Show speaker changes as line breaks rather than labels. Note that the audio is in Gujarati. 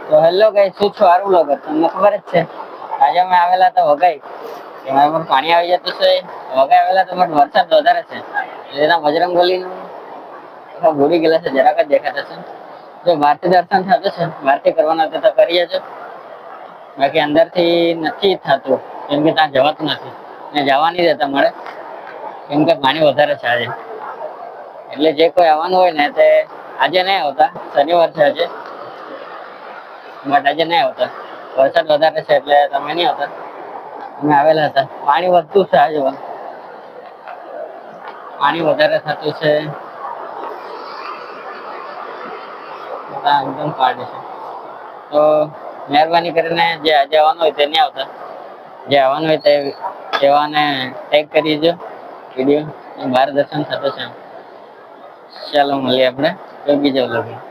તો હેલો ગાઈસ, શું છો? આરું બ્લોગર તમને ખબર જ છે. આજે અમે આવેલા હતા વઘઈ. એમાં પણ પાણી આવી જતું છે. વઘઈ આવેલા તો વરસાદ વધારે છે. એના બજરંગબલીનું ભૂલી ગયેલા છે, જરાક જ દેખાતા છે. જો બહારથી દર્શન થતું છે, બહારથી કરવાના તો કરીએ છે. બાકી અંદર થી નથી થતું, કેમ કે ત્યાં જવાતું નથી ને જવા નઈ દેતા મળે, કેમ કે પાણી વધારે છે આજે. એટલે જે કોઈ આવવાનું હોય ને તે આજે નહી આવતા, શનિવાર છે આજે. બટ આજે નહી આવતા, વરસાદ વધારે છે એટલે તમે નહી આવતા. અમે આવેલા હતા, પાણી વધતું છે આજે. પાણી વધારે થતું છે. એકદમ પાડી છે. તો મહેરબાની કરીને જે આજે આવવાનું હોય તે નહી આવતા. જે આવવાનું હોય તે કહેવાને ટેગ કરીજો વિડીયો. બહાર દર્શન થતું છે. ચાલો મળીએ આપણે બીજા વ્લોગમાં.